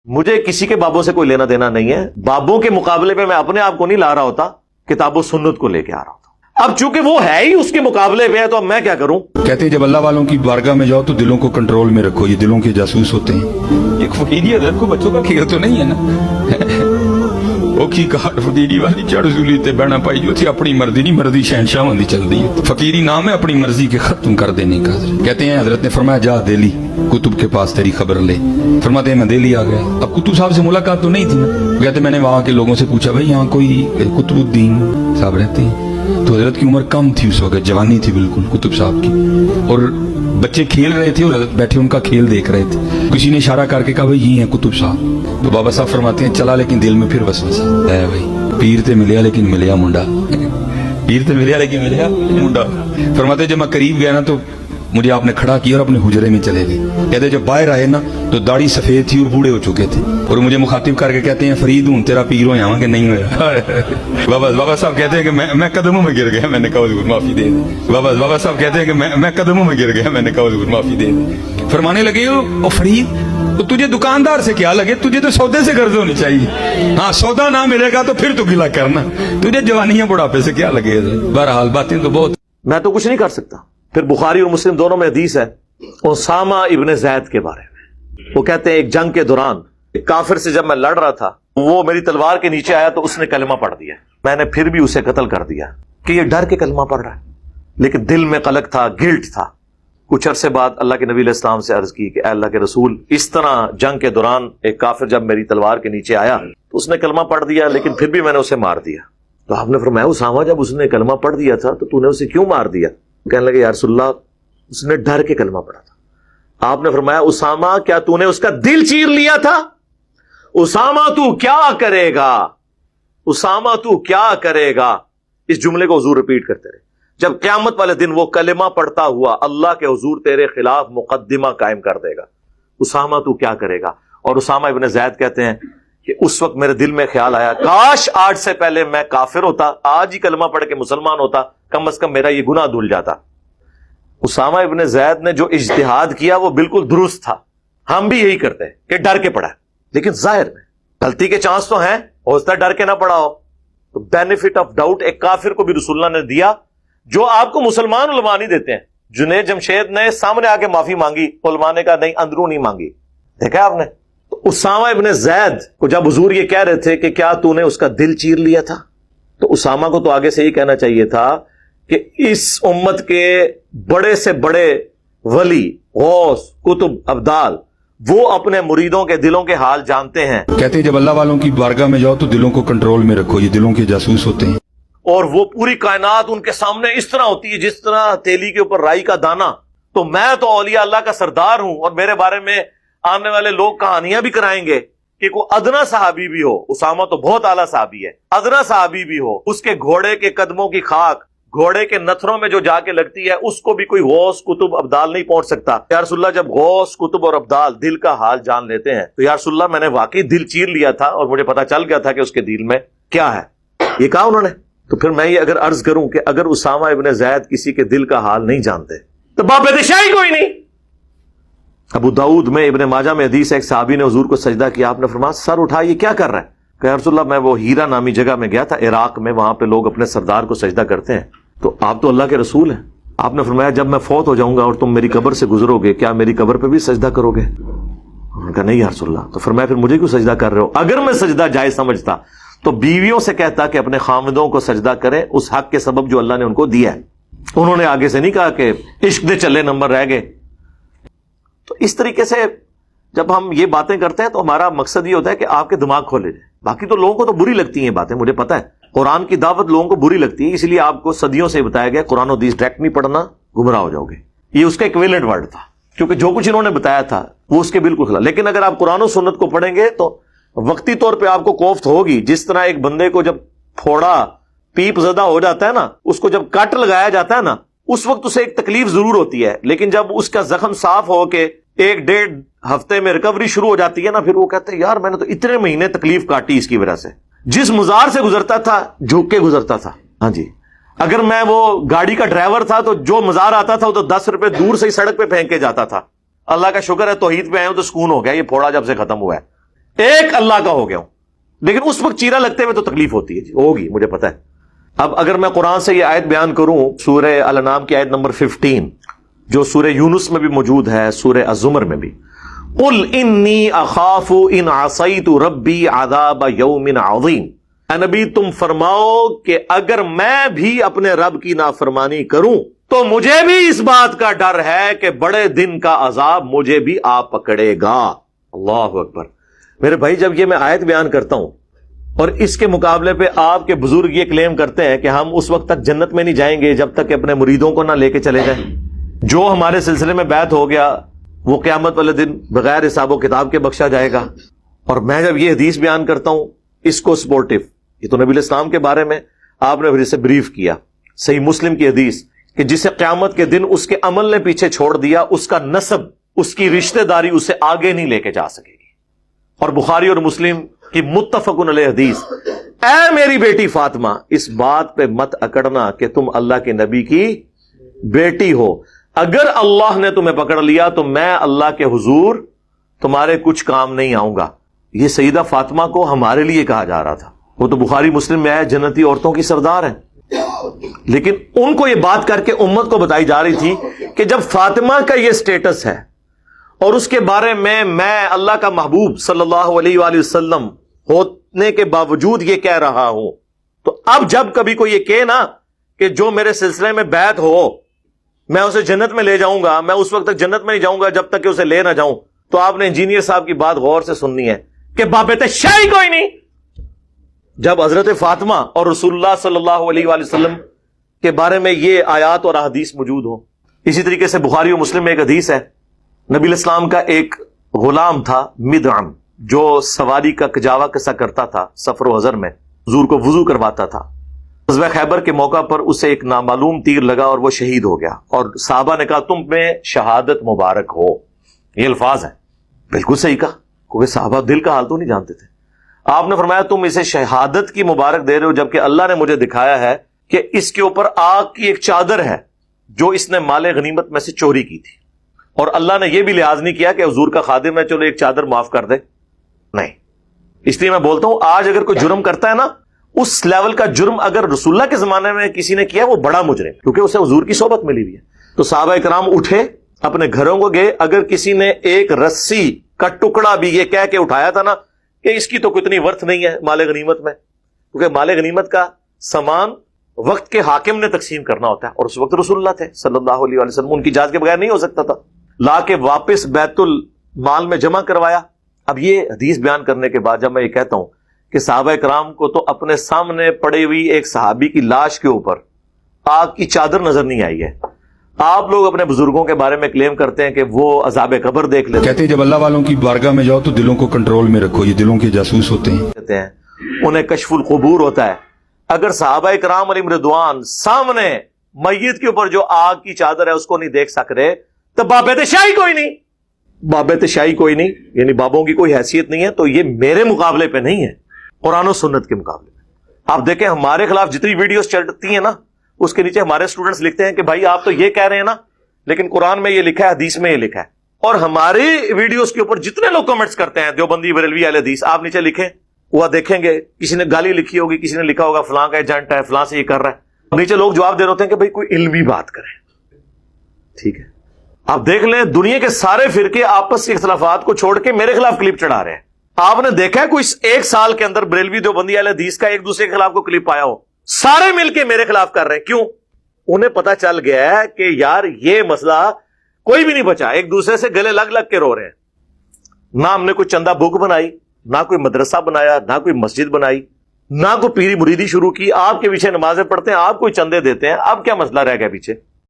مجھے کسی کے بابوں سے کوئی لینا دینا نہیں ہے. بابوں کے مقابلے میں اپنے آپ کو نہیں لا رہا ہوتا, کتاب و سنت کو لے کے آ رہا ہوتا. اب چونکہ وہ ہے ہی اس کے مقابلے میں ہے تو اب میں کیا کروں. کہتے ہیں جب اللہ والوں کی بارگاہ میں جاؤ تو دلوں کو کنٹرول میں رکھو, یہ دلوں کے جاسوس ہوتے ہیں. ایک فقیری حضرت کو بچوں کا کھیل تو نہیں ہے نا, وہ کی کار فقیری والی چڑھ سولی تے بہنا پائی جو تھی اپنی مرضی نہیں, مرضی شہنشاہ ہوندی چل دی ہے. فقیری نام ہے اپنی مرضی کے ختم کر دینے کا. کہتے ہیں حضرت نے فرمایا جا دہلی کتب کے پاس تیری خبر لے. فرماتے ہیں میں دہلی آ گیا. اب کتب صاحب سے ملاقات تو نہیں تھی نا. کہتے میں نے وہاں کے لوگوں سے پوچھا بھائی یہاں کوئی قطب الدین صاحب رہتے ہیں؟ تو حضرت کی عمر کم تھی اس وقت, جوانی تھی بالکل قطب صاحب کی, اور بچے کھیل رہے تھے اور حضرت بیٹھے ان کا کھیل دیکھ رہے تھے. کسی نے اشارہ کر کے کہا بھائی یہ ہیں قطب صاحب. تو بابا صاحب فرماتے ہیں چلا لیکن دل میں پھر وسوسہ ہے بھائی, پیر تے ملیا لیکن ملیا منڈا, پیر تے ملیا لیکن ملیا منڈا. فرماتے ہیں جب میں قریب گیا نا تو مجھے آپ نے کھڑا کیا اور اپنے حجرے میں چلے گئے. کہتے جب باہر آئے نا تو داڑھی سفید تھی اور بوڑھے ہو چکے تھے, اور مجھے مخاطب کر کے کہتے ہیں فرید ہوں تیرا پیر ہو یہاں کہ نہیں ہوا. بابا صاحب کہتے ہیں کہ میں قدموں میں گر گیا, میں نے کہا حضور معافی دے دیں. بابا صاحب کہتے ہیں کہ میں قدموں میں گر گیا, میں نے کہا حضور معافی دے دیں. فرمانے لگے او فرید تو تجھے دکاندار سے کیا لگے, تجھے تو سودے سے قرض ہونی چاہیے. ہاں سودا نہ ملے گا تو پھر تو گلا کرنا, تجھے جوانیاں بڑھاپے سے کیا لگے. بہرحال باتیں تو بہت. میں تو کچھ نہیں کر سکتا. پھر بخاری اور مسلم دونوں میں حدیث ہے اسامہ ابن زید کے بارے میں. وہ کہتے ہیں ایک جنگ کے دوران ایک کافر سے جب میں لڑ رہا تھا, وہ میری تلوار کے نیچے آیا تو اس نے کلمہ پڑھ دیا. میں نے پھر بھی اسے قتل کر دیا کہ یہ ڈر کے کلمہ پڑھ رہا ہے, لیکن دل میں قلق تھا, گلٹ تھا. کچھ عرصے بعد اللہ کے نبی علیہ السلام سے عرض کی کہ اے اللہ کے رسول, اس طرح جنگ کے دوران ایک کافر جب میری تلوار کے نیچے آیا تو اس نے کلمہ پڑھ دیا, لیکن پھر بھی میں نے اسے مار دیا. تو آپ نے فرمایا اسامہ جب اس نے کلمہ پڑھ دیا تھا تو نے اسے کیوں مار دیا؟ کہنے لگے یا رسول اللہ اس نے ڈر کے کلمہ پڑھا تھا. آپ نے فرمایا اسامہ کیا تو نے اس کا دل چیر لیا تھا؟ اسامہ تو کیا کرے گا, اسامہ تو کیا کرے گا. اس جملے کو حضور رپیٹ کرتے رہے. جب قیامت والے دن وہ کلمہ پڑھتا ہوا اللہ کے حضور تیرے خلاف مقدمہ قائم کر دے گا, اسامہ تو کیا کرے گا. اور اسامہ ابن زید کہتے ہیں کہ اس وقت میرے دل میں خیال آیا کاش آج سے پہلے میں کافر ہوتا, آج ہی کلمہ پڑھ کے مسلمان ہوتا, کم از کم میرا یہ گناہ دھل جاتا. اسامہ ابن زید نے جو اجتہاد کیا وہ بالکل درست تھا. ہم بھی یہی کرتے ہیں کہ ڈر کے پڑھا, لیکن ظاہر میں غلطی کے چانس تو ہیں, ہو سکتا ہے ڈر کے نہ پڑھا ہو. تو بینیفٹ آف ڈاؤٹ ایک کافر کو بھی رسول اللہ نے دیا جو آپ کو مسلمان علماء نہیں دیتے ہیں. جنید جمشید نے سامنے آ کے معافی مانگی, علماء نے کہا نہیں اندروں نہیں مانگی. دیکھا آپ نے. تو اسامہ ابن زید کو جب حضور یہ کہہ رہے تھے کہ کیا تو نے اس کا دل چیر لیا تھا, تو اسامہ کو تو آگے سے یہ کہنا چاہیے تھا کہ اس امت کے بڑے سے بڑے ولی, غوث, قطب, ابدال, وہ اپنے مریدوں کے دلوں کے حال جانتے ہیں. کہتے ہیں جب اللہ والوں کی بارگاہ میں جاؤ تو دلوں کو کنٹرول میں رکھو, یہ دلوں کے جاسوس ہوتے ہیں. اور وہ پوری کائنات ان کے سامنے اس طرح ہوتی ہے جس طرح تیلی کے اوپر رائی کا دانہ. تو میں تو اولیاء اللہ کا سردار ہوں, اور میرے بارے میں آنے والے لوگ کہانیاں بھی کرائیں گے کہ کوئی ادنا صحابی بھی ہو, اسامہ تو بہت اعلیٰ صحابی ہے, ادنا صحابی بھی ہو, اس کے گھوڑے کے قدموں کی خاک گھوڑے کے نتھروں میں جو جا کے لگتی ہے اس کو بھی کوئی غوث, قطب, ابدال نہیں پہنچ سکتا. یا رسول اللہ جب غوث, قطب اور ابدال دل کا حال جان لیتے ہیں تو یا رسول اللہ میں نے واقعی دل چیر لیا تھا اور مجھے پتا چل گیا تھا کہ اس کے دل میں کیا ہے. یہ کہا انہوں نے. تو پھر میں یہ اگر عرض کروں کہ اگر اسامہ ابن زید کسی کے دل کا حال نہیں جانتے تو باب شاہی کوئی نہیں. ابو داؤد میں, ابن ماجہ میں حدیث ہے, ایک صحابی نے حضور کو سجدہ کیا, آپ نے فرمایا سر اٹھا یہ کیا کر رہا ہے؟ کہ یا رسول اللہ میں وہ ہیرا نامی جگہ میں گیا تھا عراق میں, وہاں پہ لوگ اپنے سردار کو سجدہ کرتے ہیں, تو آپ تو اللہ کے رسول ہیں, آپ نے فرمایا جب میں فوت ہو جاؤں گا اور تم میری قبر سے گزرو گے کیا میری قبر پہ بھی سجدہ کرو گے؟ انہوں نے کہا نہیں یا رسول اللہ. تو فرمایا پھر مجھے کیوں سجدہ کر رہے ہو؟ اگر میں سجدہ جائز سمجھتا تو بیویوں سے کہتا کہ اپنے خامدوں کو سجدہ کریں اس حق کے سبب جو اللہ نے ان کو دیا ہے. انہوں نے آگے سے نہیں کہا کہ عشق دے چلے نمبر رہ گئے. تو اس طریقے سے جب ہم یہ باتیں کرتے ہیں تو ہمارا مقصد یہ ہوتا ہے کہ آپ کے دماغ کھولے جائیں. باقی تو لوگوں کو تو بری لگتی ہیں باتیں, مجھے پتا ہے. قرآن کی دعوت لوگوں کو بری لگتی ہے, اس لیے آپ کو صدیوں سے بتایا گیا قرآن و حدیث ڈائریکٹ نہیں پڑھنا, گمراہ ہو جاؤ گے. یہ اس کا ایکویلنٹ ورڈ تھا, کیونکہ جو کچھ انہوں نے بتایا تھا وہ اس کے بالکل خلاف. لیکن اگر آپ قرآن و سنت کو پڑھیں گے تو وقتی طور پہ آپ کو کوفت ہوگی. جس طرح ایک بندے کو جب پھوڑا پیپ زدہ ہو جاتا ہے نا, اس کو جب کٹ لگایا جاتا ہے نا, اس وقت اسے ایک تکلیف ضرور ہوتی ہے, لیکن جب اس کا زخم صاف ہو کے 1-1.5 ہفتے میں ریکوری شروع ہو جاتی ہے نا, پھر وہ کہتے ہیں یار میں نے تو اتنے مہینے تکلیف کاٹی اس کی وجہ سے. جس مزار سے گزرتا تھا جھک کے گزرتا تھا. ہاں جی, اگر میں وہ گاڑی کا ڈرائیور تھا تو جو مزار آتا تھا وہ تو 10 روپے دور سے ہی سڑک پہ پھینک کے جاتا تھا. اللہ کا شکر ہے توحید پہ آئے ہو تو سکون ہو گیا, یہ پھوڑا جب سے ختم ہوا ہے. ایک اللہ کا ہو گیا ہوں. لیکن اس وقت چیرا لگتے ہوئے تو تکلیف ہوتی ہے جی, ہوگی, مجھے پتا ہے. اب اگر میں قرآن سے یہ آیت بیان کروں, سورہ الانعام کی آیت نمبر 15, جو سورہ یونس میں بھی موجود ہے, سورہ الزمر میں بھی, قل انی اخاف ان عصیت ربی عذاب یوم عظیم. اے نبی تم فرماؤ کہ اگر میں بھی اپنے رب کی نافرمانی کروں تو مجھے بھی اس بات کا ڈر ہے کہ بڑے دن کا عذاب مجھے بھی آ پکڑے گا. اللہ اکبر. میرے بھائی, جب یہ میں آیت بیان کرتا ہوں اور اس کے مقابلے پہ آپ کے بزرگ یہ کلیم کرتے ہیں کہ ہم اس وقت تک جنت میں نہیں جائیں گے جب تک کہ اپنے مریدوں کو نہ لے کے چلے جائیں, جو ہمارے سلسلے میں بیعت ہو گیا وہ قیامت والے دن بغیر حساب و کتاب کے بخشا جائے گا. اور میں جب یہ حدیث بیان کرتا ہوں اس کو سپورٹو, یہ تو نبی علیہ السلام کے بارے میں آپ نے پھر اسے بریف کیا, صحیح مسلم کی حدیث کہ جسے قیامت کے دن اس کے عمل نے پیچھے چھوڑ دیا, اس کا نسب, اس کی رشتہ داری اسے آگے نہیں لے کے جا سکے گی. اور بخاری اور مسلم کی متفق علیہ حدیث, اے میری بیٹی فاطمہ اس بات پہ مت اکڑنا کہ تم اللہ کے نبی کی بیٹی ہو, اگر اللہ نے تمہیں پکڑ لیا تو میں اللہ کے حضور تمہارے کچھ کام نہیں آؤں گا. یہ سیدہ فاطمہ کو ہمارے لیے کہا جا رہا تھا, وہ تو بخاری مسلم میں ہے, جنتی عورتوں کی سردار ہیں, لیکن ان کو یہ بات کر کے امت کو بتائی جا رہی تھی کہ جب فاطمہ کا یہ سٹیٹس ہے اور اس کے بارے میں اللہ کا محبوب صلی اللہ علیہ وآلہ وسلم ہونے کے باوجود یہ کہہ رہا ہوں, تو اب جب کبھی کوئی یہ کہے نا کہ جو میرے سلسلے میں بیعت ہو میں اسے جنت میں لے جاؤں گا, میں اس وقت تک جنت میں نہیں جاؤں گا جب تک کہ اسے لے نہ جاؤں, تو آپ نے انجینئر صاحب کی بات غور سے سننی ہے کہ بابت شاہی کوئی نہیں. جب حضرت فاطمہ اور رسول اللہ صلی اللہ علیہ وآلہ وسلم کے بارے میں یہ آیات اور احادیث موجود ہوں. اسی طریقے سے بخاری و مسلم میں ایک حدیث ہے, نبی علیہ السلام کا ایک غلام تھا مدعم, جو سواری کا کجاوا قصہ کرتا تھا سفر و حضر میں, حضور کو وضو کرواتا تھا. غزوہ خیبر کے موقع پر اسے ایک نامعلوم تیر لگا اور وہ شہید ہو گیا, اور صحابہ نے کہا تم میں شہادت مبارک ہو. یہ الفاظ ہیں, بالکل صحیح کہا, کیونکہ صحابہ دل کا حال تو نہیں جانتے تھے. آپ نے فرمایا تم اسے شہادت کی مبارک دے رہے ہو جبکہ اللہ نے مجھے دکھایا ہے کہ اس کے اوپر آگ کی ایک چادر ہے جو اس نے مال غنیمت میں سے چوری کی تھی, اور اللہ نے یہ بھی لحاظ نہیں کیا کہ حضور کا خادم ہے چلو ایک چادر معاف کر دے, نہیں. اس لیے میں بولتا ہوں آج اگر کوئی جرم کرتا ہے نا, اس لیول کا جرم اگر رسول اللہ کے زمانے میں کسی نے کیا وہ بڑا مجرم, کیونکہ اسے حضور کی صحبت ملی ہوئی ہے. تو صحابہ کرام اٹھے, اپنے گھروں کو گئے, اگر کسی نے ایک رسی کا ٹکڑا بھی یہ کہہ کے اٹھایا تھا نا کہ اس کی تو کتنی ورتھ نہیں ہے مال غنیمت میں, کیونکہ مال غنیمت کا سامان وقت کے حاکم نے تقسیم کرنا ہوتا ہے, اور اس وقت رسول اللہ تھے صلی اللہ علیہ وسلم, ان کی اجازت کے بغیر نہیں ہو سکتا تھا, لا کے واپس بیت المال میں جمع کروایا. اب یہ حدیث بیان کرنے کے بعد جب میں یہ کہتا ہوں کہ صحابہ کرام کو تو اپنے سامنے پڑی ہوئی ایک صحابی کی لاش کے اوپر آگ کی چادر نظر نہیں آئی ہے, آپ لوگ اپنے بزرگوں کے بارے میں کلیم کرتے ہیں کہ وہ عذاب قبر دیکھ لیتے کہتے ہیں جب اللہ والوں کی بارگاہ میں جاؤ تو دلوں کو کنٹرول میں رکھو, یہ دلوں کے جاسوس ہوتے ہیں, انہیں کشف القبور ہوتا ہے. اگر صحابہ کرام علیہم رضوان سامنے میت کے اوپر جو آگ کی چادر ہے اس کو نہیں دیکھ سک رہے تو بابت شاہی کوئی نہیں, بابت شاہی کوئی نہیں, یعنی بابوں کی کوئی حیثیت نہیں ہے. تو یہ میرے مقابلے پہ نہیں ہے, قرآن و سنت کے مقابلے میں. آپ دیکھیں ہمارے خلاف جتنی ویڈیوز چلتی ہیں نا اس کے نیچے ہمارے اسٹوڈنٹس لکھتے ہیں کہ بھائی آپ تو یہ کہہ رہے ہیں نا لیکن قرآن میں یہ لکھا ہے, حدیث میں یہ لکھا ہے. اور ہماری ویڈیوز کے اوپر جتنے لوگ کمنٹس کرتے ہیں دیوبندی بریلوی اہل حدیث, آپ نیچے لکھیں, وہ دیکھیں گے کسی نے گالی لکھی ہوگی, کسی نے لکھا ہوگا فلاں کا ایجنٹ ہے, فلاں سے یہ کر رہا ہے, نیچے لوگ جواب دے رہے ہوتے ہیں کہ بھائی کوئی علمی بات کریں. ٹھیک ہے, آپ دیکھ لیں دنیا کے سارے فرقے آپس کے اختلافات کو چھوڑ کے میرے خلاف کلپ چڑھا رہے ہیں. آپ نے دیکھا ہے کوئی ایک سال کے اندر بریلوی دیوبندی اہل حدیث کا ایک دوسرے کے خلاف کو کلپ آیا ہو؟ سارے مل کے میرے خلاف کر رہے ہیں. کیوں؟ انہیں پتا چل گیا ہے کہ یار یہ مسئلہ کوئی بھی نہیں بچا, ایک دوسرے سے گلے لگ لگ کے رو رہے ہیں. نہ ہم نے کوئی چندہ بک بنائی, نہ کوئی مدرسہ بنایا, نہ کوئی مسجد بنائی, نہ کوئی پیری مریدی شروع کی. آپ کے پیچھے نمازیں پڑھتے ہیں, آپ کوئی چندے دیتے ہیں, اب کیا مسئلہ رہ گیا پیچھے؟